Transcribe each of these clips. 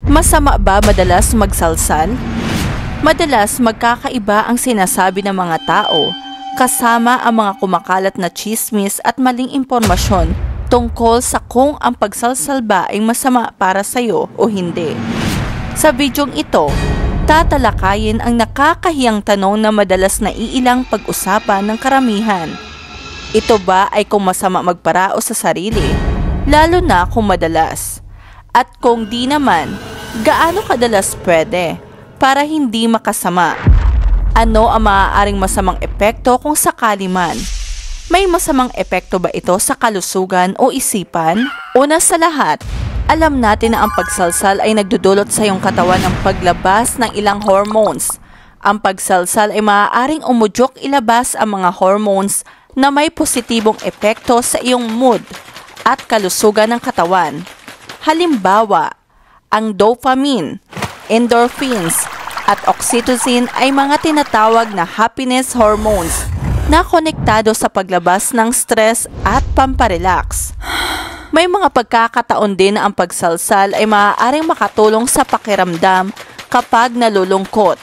Masama ba madalas magsalsal? Madalas magkakaiba ang sinasabi ng mga tao, kasama ang mga kumakalat na tsismis at maling impormasyon tungkol sa kung ang pagsalsal ba ay masama para sa'yo o hindi. Sa bidyong ito, tatalakayin ang nakakahiyang tanong na madalas na iilang pag-usapan ng karamihan. Ito ba ay kung masama magparao sa sarili, lalo na kung madalas? At kung di naman, gaano kadalas pwede para hindi makasama? Ano ang maaaring masamang epekto kung sakali man? May masamang epekto ba ito sa kalusugan o isipan? Una sa lahat, alam natin na ang pagsalsal ay nagdudulot sa iyong katawan ng paglabas ng ilang hormones. Ang pagsalsal ay maaaring umudyok ilabas ang mga hormones na may positibong epekto sa iyong mood at kalusugan ng katawan. Halimbawa, ang dopamine, endorphins, at oxytocin ay mga tinatawag na happiness hormones na konektado sa paglabas ng stress at pamparelax. May mga pagkakataon din na ang pagsalsal ay maaaring makatulong sa pakiramdam kapag nalulungkot,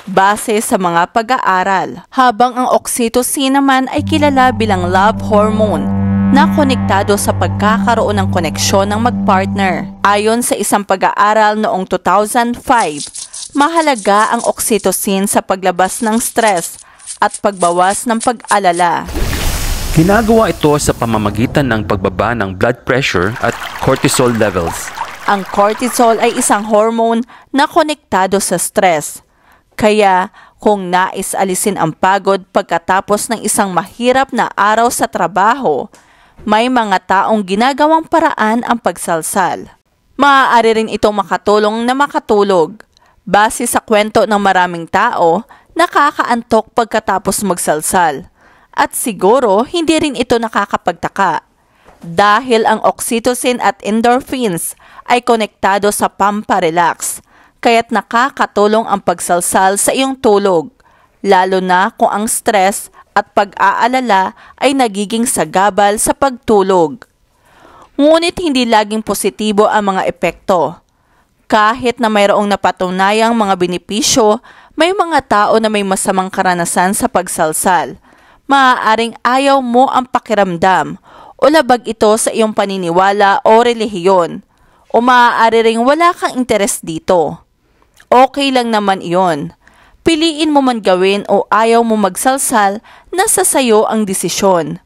base sa mga pag-aaral. Habang ang oxytocin naman ay kilala bilang love hormone, na konektado sa pagkakaroon ng koneksyon ng magpartner. Ayon sa isang pag-aaral noong 2005, mahalaga ang oxytocin sa paglabas ng stress at pagbawas ng pag-alala. Ginagawa ito sa pamamagitan ng pagbaba ng blood pressure at cortisol levels. Ang cortisol ay isang hormone na konektado sa stress. Kaya, kung nais alisin ang pagod pagkatapos ng isang mahirap na araw sa trabaho, may mga taong ginagawang paraan ang pagsalsal. Maaari rin itong makatulong na makatulog. Base sa kwento ng maraming tao, nakakaantok pagkatapos magsalsal. At siguro, hindi rin ito nakakapagtaka. Dahil ang oxytocin at endorphins ay konektado sa pamparelax, kaya't nakakatulong ang pagsalsal sa iyong tulog, lalo na kung ang stress at pag-aalala ay nagiging sagabal sa pagtulog. Ngunit hindi laging positibo ang mga epekto. Kahit na mayroong napatunayang mga benepisyo, may mga tao na may masamang karanasan sa pagsalsal. Maaaring ayaw mo ang pakiramdam o labag ito sa iyong paniniwala o relihiyon, o maaari ring wala kang interes dito. Okay lang naman iyon. Piliin mo man gawin o ayaw mo magsalsal, nasa sayo ang desisyon.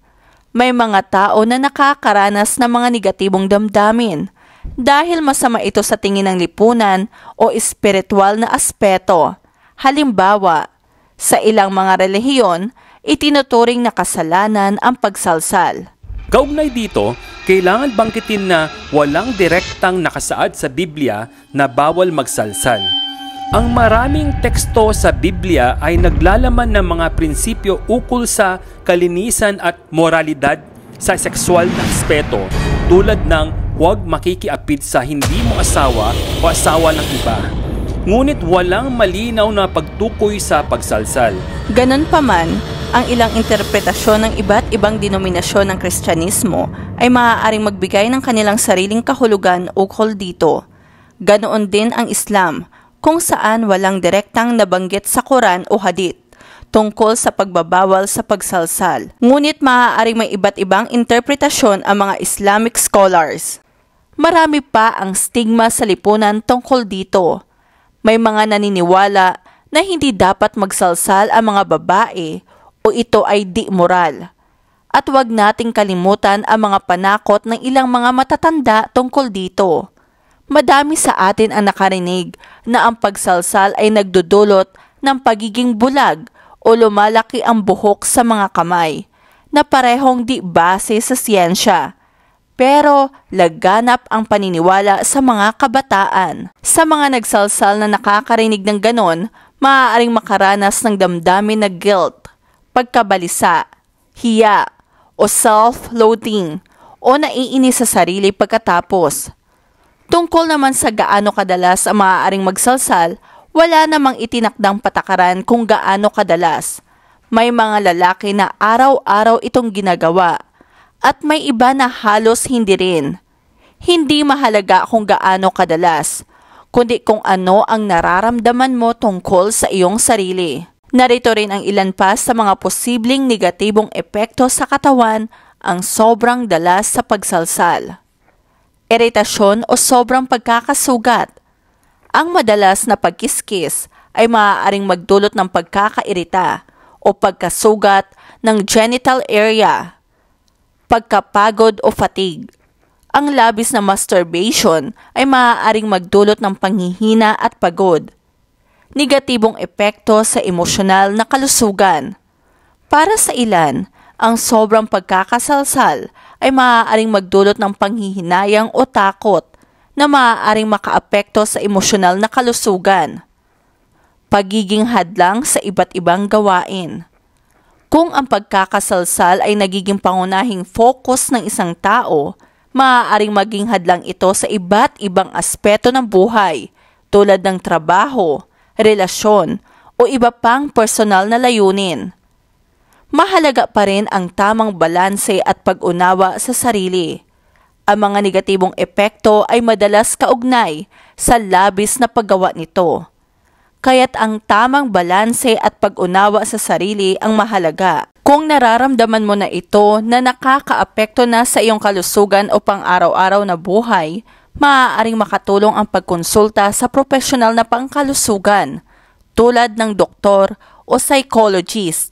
May mga tao na nakakaranas ng mga negatibong damdamin dahil masama ito sa tingin ng lipunan o espiritual na aspeto. Halimbawa, sa ilang mga relihiyon, itinuturing na kasalanan ang pagsalsal. Kaugnay dito, kailangan banggitin na walang direktang nakasaad sa Biblia na bawal magsalsal. Ang maraming teksto sa Biblia ay naglalaman ng mga prinsipyo ukol sa kalinisan at moralidad sa sexual na aspeto, tulad ng huwag makikiapid sa hindi mo asawa o asawa ng iba. Ngunit walang malinaw na pagtukoy sa pagsalsal. Ganon pa man, ang ilang interpretasyon ng iba't ibang denominasyon ng Kristyanismo ay maaaring magbigay ng kanilang sariling kahulugan ukol dito. Ganoon din ang Islam, kung saan walang direktang nabanggit sa Quran o Hadith tungkol sa pagbabawal sa pagsalsal. Ngunit maaaring may iba't ibang interpretasyon ang mga Islamic scholars. Marami pa ang stigma sa lipunan tungkol dito. May mga naniniwala na hindi dapat magsalsal ang mga babae o ito ay di moral. At huwag nating kalimutan ang mga panakot ng ilang mga matatanda tungkol dito. Madami sa atin ang nakarinig na ang pagsalsal ay nagdudulot ng pagiging bulag o lumalaki ang buhok sa mga kamay, na parehong di base sa siyensya. Pero laganap ang paniniwala sa mga kabataan. Sa mga nagsalsal na nakakarinig ng ganon, maaaring makaranas ng damdamin na guilt, pagkabalisa, hiya, o self-loathing, o naiinis sa sarili pagkatapos. Tungkol naman sa gaano kadalas ang maaaring magsalsal, wala namang itinakdang patakaran kung gaano kadalas. May mga lalaki na araw-araw itong ginagawa, at may iba na halos hindi rin. Hindi mahalaga kung gaano kadalas, kundi kung ano ang nararamdaman mo tungkol sa iyong sarili. Narito rin ang ilan pa sa mga posibleng negatibong epekto sa katawan ang sobrang dalas sa pagsalsal. Iritasyon o sobrang pagkakasugat. Ang madalas na pagkiskis ay maaaring magdulot ng pagkakairita o pagkasugat ng genital area, pagkapagod o fatigue. Ang labis na masturbation ay maaaring magdulot ng panghihina at pagod. Negatibong epekto sa emosyonal na kalusugan. Para sa ilan, ang sobrang pagkakasalsal ay maaaring magdulot ng panghihinayang o takot na maaaring makaapekto sa emosyonal na kalusugan. Pagiging hadlang sa iba't ibang gawain. Kung ang pagkakasalsal ay nagiging pangunahing focus ng isang tao, maaaring maging hadlang ito sa iba't ibang aspeto ng buhay tulad ng trabaho, relasyon o iba pang personal na layunin. Mahalaga pa rin ang tamang balanse at pag-unawa sa sarili. Ang mga negatibong epekto ay madalas kaugnay sa labis na paggawa nito. Kaya't ang tamang balanse at pag-unawa sa sarili ang mahalaga. Kung nararamdaman mo na ito na nakakaapekto na sa iyong kalusugan o pang-araw-araw na buhay, maaaring makatulong ang pagkonsulta sa profesional na pangkalusugan tulad ng doktor o psychologist.